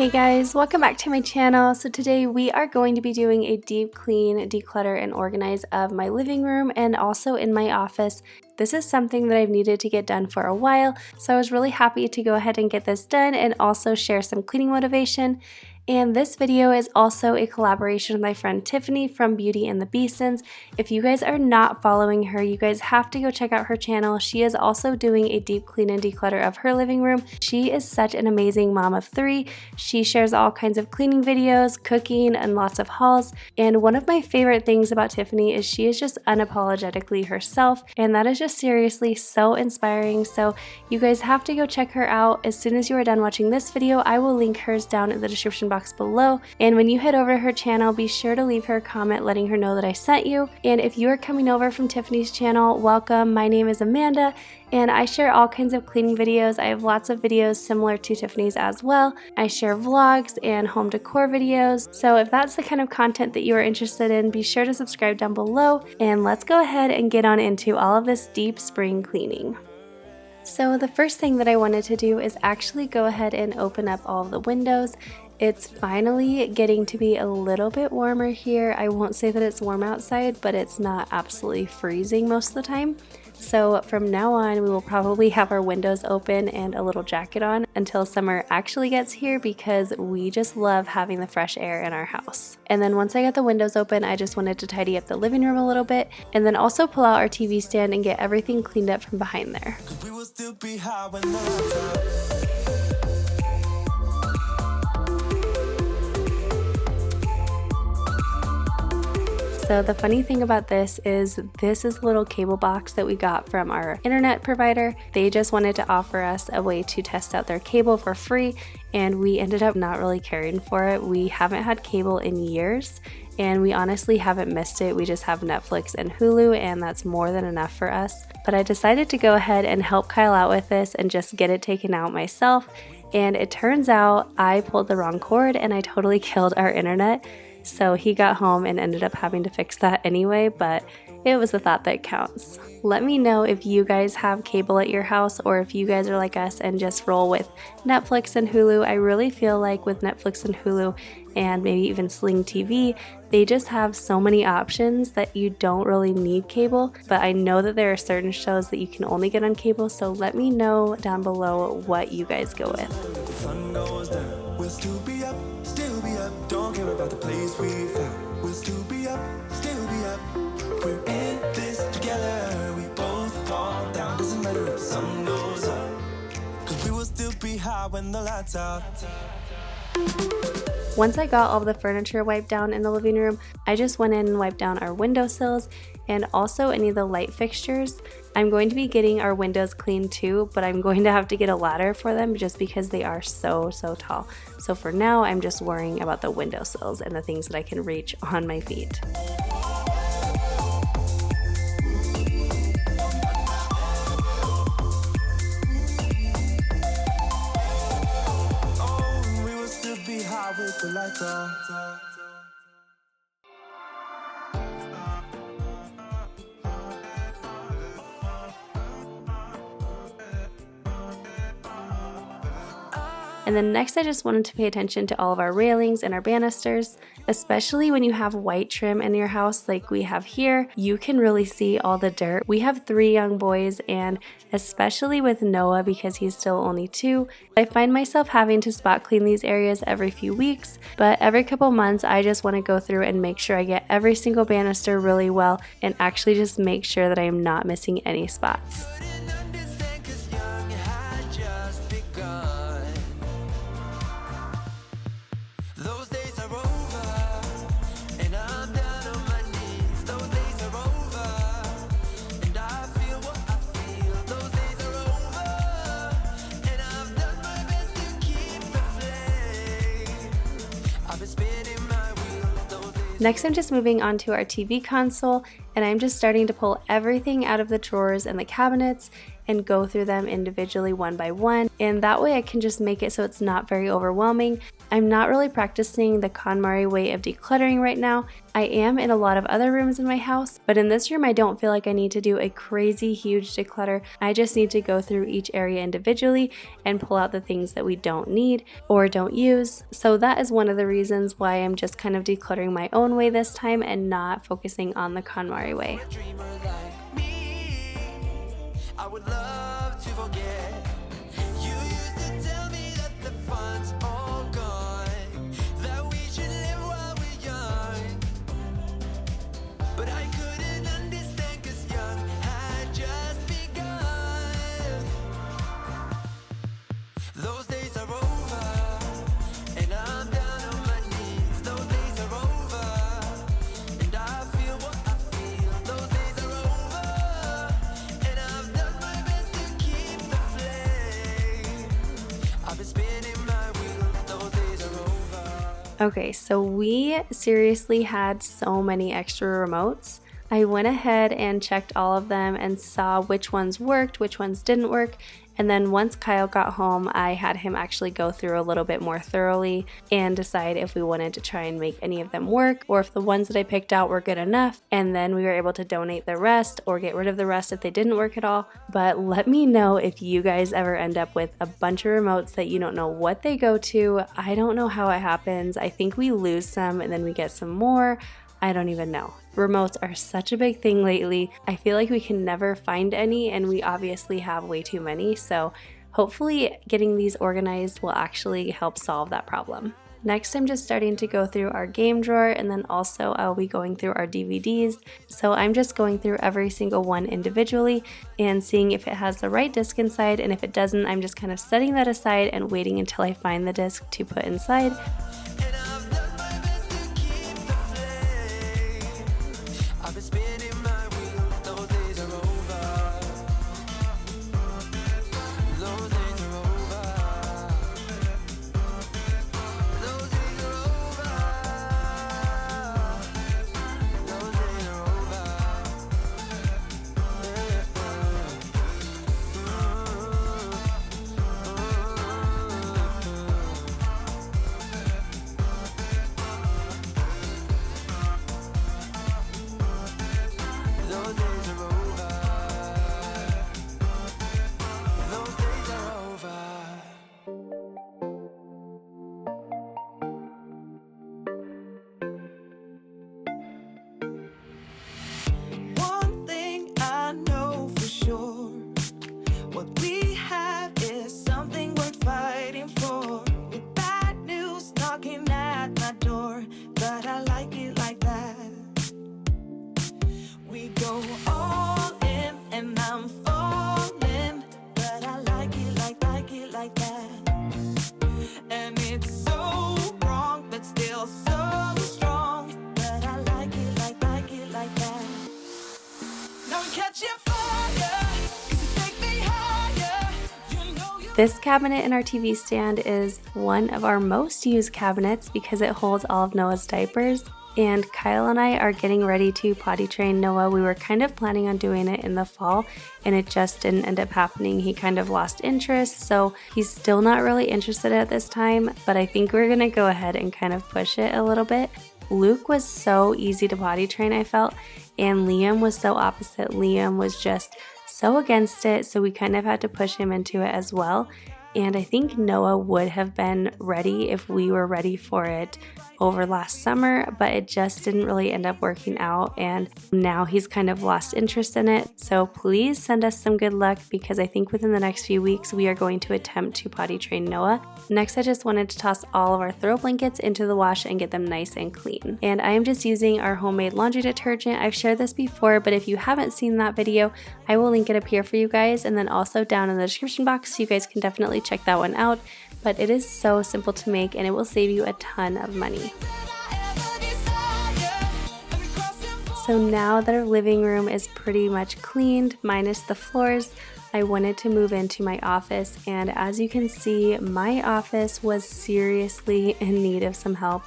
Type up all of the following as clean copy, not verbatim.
Hey guys, welcome back to my channel. So today we are going to be doing a deep clean, declutter, and organize of my living room and also in my office. This is something that I've needed to get done for a while, so I was really happy to go ahead and get this done and also share some cleaning motivation. And this video is also a collaboration with my friend Tiffany from Beauty and the Beastons. If you guys are not following her, you guys have to go check out her channel. She is also doing a deep clean and declutter of her living room. She is such an amazing mom of three. She shares all kinds of cleaning videos, cooking, and lots of hauls. And one of my favorite things about Tiffany is she is just unapologetically herself, and that is just seriously so inspiring. So you guys have to go check her out. As soon as you are done watching this video, I will link hers down in the description box below, and when you head over to her channel, be sure to leave her a comment letting her know that I sent you. And if you are coming over from Tiffany's channel, welcome. My name is Amanda and I share all kinds of cleaning videos. I have lots of videos similar to Tiffany's as well. I share vlogs and home decor videos, so if that's the kind of content that you are interested in, be sure to subscribe down below, and let's go ahead and get on into all of this deep spring cleaning. So the first thing that I wanted to do is actually go ahead and open up all of the windows. It's finally getting to be a little bit warmer here. I won't say that it's warm outside, but it's not absolutely freezing most of the time. So from now on, we will probably have our windows open and a little jacket on until summer actually gets here, because we just love having the fresh air in our house. And then once I got the windows open, I just wanted to tidy up the living room a little bit and then also pull out our TV stand and get everything cleaned up from behind there. So the funny thing about this is a little cable box that we got from our internet provider. They just wanted to offer us a way to test out their cable for free, and we ended up not really caring for it. We haven't had cable in years, and we honestly haven't missed it. We just have Netflix and Hulu, and that's more than enough for us. But I decided to go ahead and help Kyle out with this and just get it taken out myself. And it turns out I pulled the wrong cord and I totally killed our internet. So he got home and ended up having to fix that anyway, but it was the thought that counts. Let me know if you guys have cable at your house, or if you guys are like us and just roll with Netflix and Hulu. I really feel like with Netflix and Hulu, and maybe even Sling TV, they just have so many options that you don't really need cable. But I know that there are certain shows that you can only get on cable, so let me know down below what you guys go with. Don't care about the place we found. We'll still be up, still be up. We're in this together. We both fall down. Doesn't matter if the sun goes up, 'cause we will still be high when the lights out. Once I got all of the furniture wiped down in the living room, I just went in and wiped down our windowsills and also any of the light fixtures. I'm going to be getting our windows cleaned too, but I'm going to have to get a ladder for them just because they are so tall. So for now, I'm just worrying about the windowsills and the things that I can reach on my feet. With the lights on. And then next, I just wanted to pay attention to all of our railings and our banisters. Especially when you have white trim in your house like we have here, you can really see all the dirt. We have 3 young boys, and especially with Noah, because he's still only 2, I find myself having to spot clean these areas every few weeks, but every couple months I just want to go through and make sure I get every single banister really well and actually just make sure that I am not missing any spots. Next, I'm just moving on to our TV console, and I'm just starting to pull everything out of the drawers and the cabinets and go through them individually one by one, and that way I can just make it so it's not very overwhelming. I'm not really practicing the KonMari way of decluttering right now. I am in a lot of other rooms in my house, but in this room I don't feel like I need to do a crazy huge declutter. I just need to go through each area individually and pull out the things that we don't need or don't use. So that is one of the reasons why I'm just kind of decluttering my own way this time and not focusing on the KonMari way. I would love to forget. You used to tell me that the fun's all gone, that we should live while we're young. But I couldn't understand, 'cause young had just begun. Those days are over, and I'm down on my knees. Those days are over, and I feel what I feel. Those days are over, and I've done my best to keep the flame. I've been spinning my wheels. Those days are over. Okay, so we seriously had so many extra remotes. I went ahead and checked all of them and saw which ones worked, which ones didn't work. And then once Kyle got home, I had him actually go through a little bit more thoroughly and decide if we wanted to try and make any of them work, or if the ones that I picked out were good enough. And then we were able to donate the rest or get rid of the rest if they didn't work at all. But let me know if you guys ever end up with a bunch of remotes that you don't know what they go to. I don't know how it happens. I think we lose some and then we get some more. I don't even know. Remotes are such a big thing lately. I feel like we can never find any, and we obviously have way too many, so hopefully getting these organized will actually help solve that problem. Next, I'm just starting to go through our game drawer, and then also I'll be going through our DVDs. So I'm just going through every single one individually and seeing if it has the right disc inside, and if it doesn't, I'm just kind of setting that aside and waiting until I find the disc to put inside. And I've done my best to keep the flame. I've been spinning my wheels. Those days are over. Those days are over. Those days are over. Those days are over. Those days are over. Those days are over. One thing I know for sure, what we have is something worth fighting for. With bad news knocking at my door, but I like it like that. We go all in and I'm falling, but I like it like that. And it's so wrong, but still so strong, but I like it like that. Now I'm catching fire, 'cause you take me higher. You know you. This cabinet in our TV stand is one of our most used cabinets because it holds all of Noah's diapers. And Kyle and I are getting ready to potty train Noah. We were kind of planning on doing it in the fall, and it just didn't end up happening. He kind of lost interest, so he's still not really interested at this time, but I think we're gonna go ahead and kind of push it a little bit. Luke was so easy to potty train, I felt, and Liam was so opposite. Liam was just so against it, so we kind of had to push him into it as well. And I think Noah would have been ready if we were ready for it over last summer, but it just didn't really end up working out, and now he's kind of lost interest in it. So please send us some good luck, because I think within the next few weeks we are going to attempt to potty train Noah. Next, I just wanted to toss all of our throw blankets into the wash and get them nice and clean. And I am just using our homemade laundry detergent. I've shared this before, but if you haven't seen that video, I will link it up here for you guys, and then also down in the description box, so you guys can definitely check that one out. But it is so simple to make, and it will save you a ton of money. So now that our living room is pretty much cleaned, minus the floors, I wanted to move into my office, and as you can see, my office was seriously in need of some help.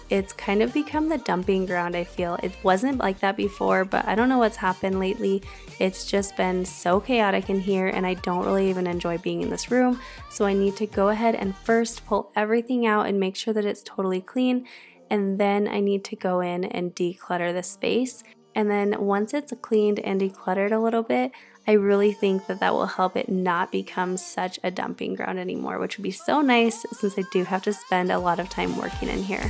it's kind of become the dumping ground, I feel. It wasn't like that before, but I don't know what's happened lately. It's just been so chaotic in here, and I don't really even enjoy being in this room. So I need to go ahead and first pull everything out and make sure that it's totally clean. And then I need to go in and declutter the space. And then once it's cleaned and decluttered a little bit, I really think that that will help it not become such a dumping ground anymore, which would be so nice since I do have to spend a lot of time working in here.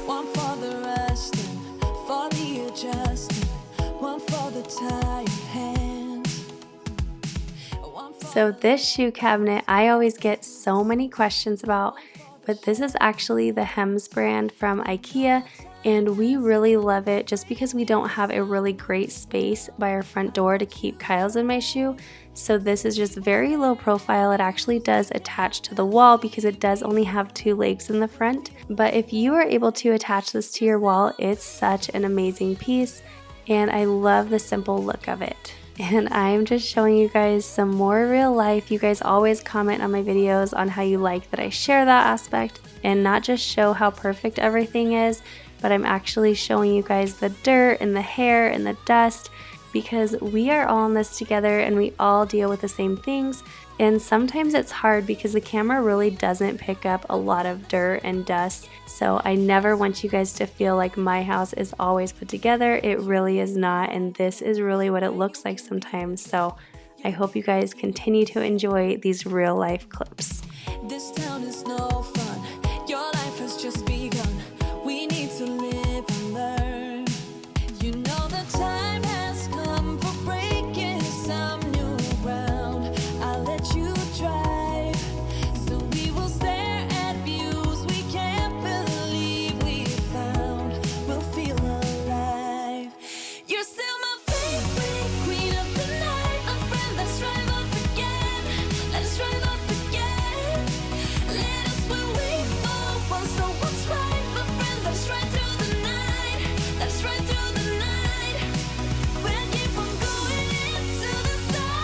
One for the resting, for the adjusting, one for the tired hands. So this shoe cabinet, I always get so many questions about, but this is actually the Hems brand from IKEA, and we really love it just because we don't have a really great space by our front door to keep Kyle's and my shoe. So this is just very low profile. It actually does attach to the wall because it does only have 2 legs in the front. But if you are able to attach this to your wall, it's such an amazing piece, and I love the simple look of it. And I'm just showing you guys some more real life. You guys always comment on my videos on how you like that I share that aspect and not just show how perfect everything is, but I'm actually showing you guys the dirt and the hair and the dust, because we are all in this together and we all deal with the same things. And sometimes it's hard because the camera really doesn't pick up a lot of dirt and dust. So I never want you guys to feel like my house is always put together. It really is not, and this is really what it looks like sometimes. So I hope you guys continue to enjoy these real life clips. This town is no fun. Your life has just begun. We need to live and learn. You know the time has come for breaking some new ground. I'll let you drive, so we will stare at views we can't believe we found. We'll feel alive. You're still my favorite queen of the night. A friend, let's drive off again. Let us drive off again. Let us where we fall once, know what's right. My friend, let's ride through the night. Let's ride through the night. We'll keep on going into the sun.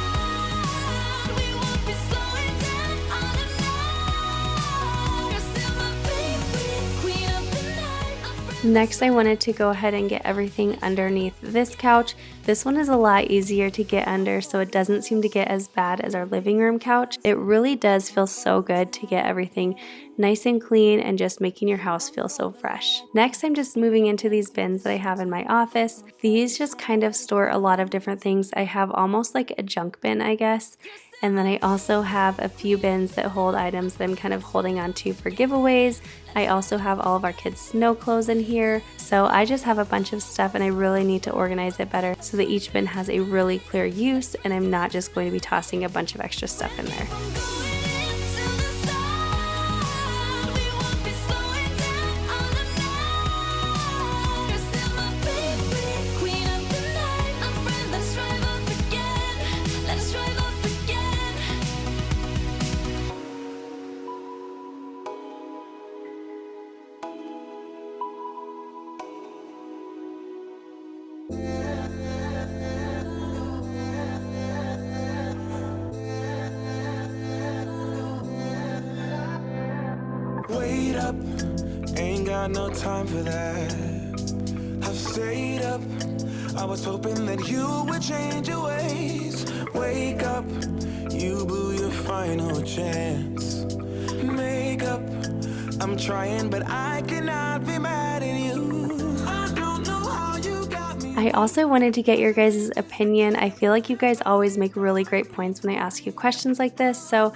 We won't be slowing down on the night. You're still my favorite queen of the night. A friend. Next, I wanted to go ahead and get everything underneath this couch. This one is a lot easier to get under, so it doesn't seem to get as bad as our living room couch. It really does feel so good to get everything nice and clean and just making your house feel so fresh. Next, I'm just moving into these bins that I have in my office. These just kind of store a lot of different things. I have almost like a junk bin, I guess. And then I also have a few bins that hold items that I'm kind of holding on to for giveaways. I also have all of our kids' snow clothes in here. So I just have a bunch of stuff, and I really need to organize it better so that each bin has a really clear use and I'm not just going to be tossing a bunch of extra stuff in there. Wait up, ain't got no time for that. I've stayed up, I was hoping that you would change your ways. Wake up, you blew your final chance. Make up, I'm trying, but I cannot be mad at you. I don't know how you got me. I also wanted to get your guys' opinion. I feel like you guys always make really great points when I ask you questions like this. So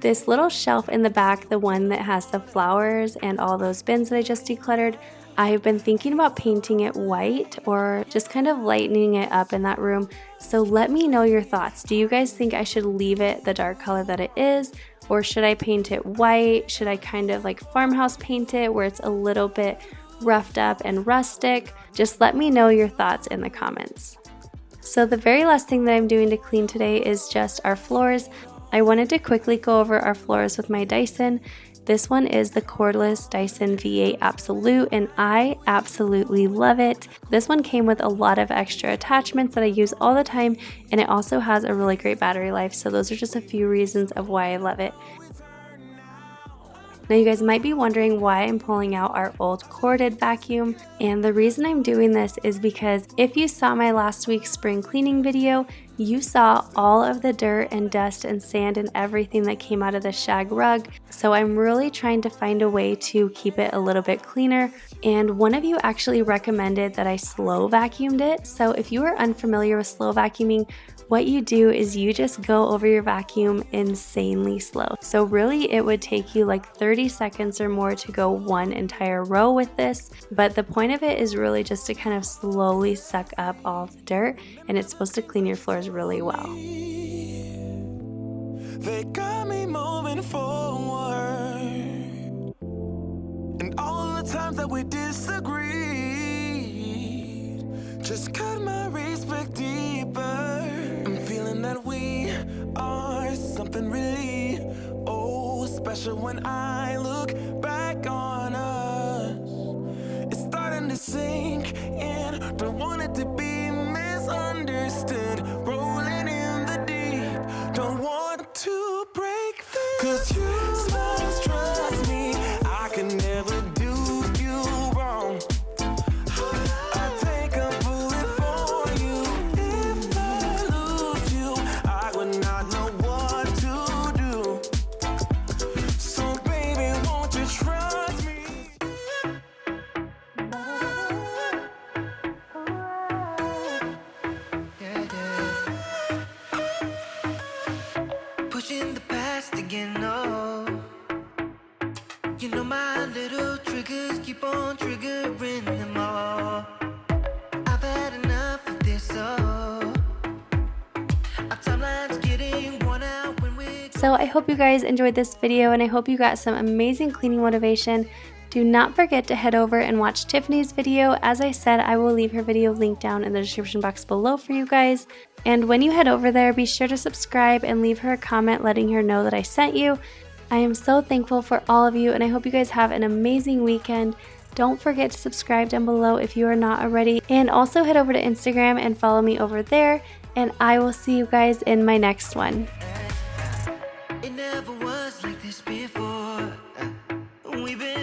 This little shelf in the back, the one that has the flowers and all those bins that I just decluttered, I've been thinking about painting it white or just kind of lightening it up in that room. So let me know your thoughts. Do you guys think I should leave it the dark color that it is? Or should I paint it white? Should I kind of like farmhouse paint it where it's a little bit roughed up and rustic? Just let me know your thoughts in the comments. So the very last thing that I'm doing to clean today is just our floors. I wanted to quickly go over our floors with my Dyson. This one is the cordless Dyson V8 Absolute, and I absolutely love it. This one came with a lot of extra attachments that I use all the time, and it also has a really great battery life, so those are just a few reasons of why I love it. Now you guys might be wondering why I'm pulling out our old corded vacuum, and the reason I'm doing this is because if you saw my last week's spring cleaning video, you saw all of the dirt and dust and sand and everything that came out of the shag rug. So I'm really trying to find a way to keep it a little bit cleaner. And one of you actually recommended that I slow vacuumed it. So if you are unfamiliar with slow vacuuming, what you do is you just go over your vacuum insanely slow. So really it would take you like 30 seconds or more to go one entire row with this. But the point of it is really just to kind of slowly suck up all the dirt, and it's supposed to clean your floors really well. They got me moving forward, and all the times that we disagreed just cut my respect deeper. I'm feeling that we are something really special when I look back on us. It's starting to sink in, don't want it to be misunderstood. Rolling in the deep, don't want to break this. 'Cause you must trust me, I can never do you wrong. I'll take a bullet for you. If I lose you, I would not know what to do. So baby, won't you trust me? Pushing the past again, no. You know my little triggers keep on triggering them all. I've had enough of this, oh. Our timeline's getting worn out when we. So I hope you guys enjoyed this video, and I hope you got some amazing cleaning motivation. Do not forget to head over and watch Tiffany's video. As I said, I will leave her video linked down in the description box below for you guys. And when you head over there, be sure to subscribe and leave her a comment letting her know that I sent you. I am so thankful for all of you, and I hope you guys have an amazing weekend. Don't forget to subscribe down below if you are not already. And also head over to Instagram and follow me over there. And I will see you guys in my next one. It never was like this before. We've been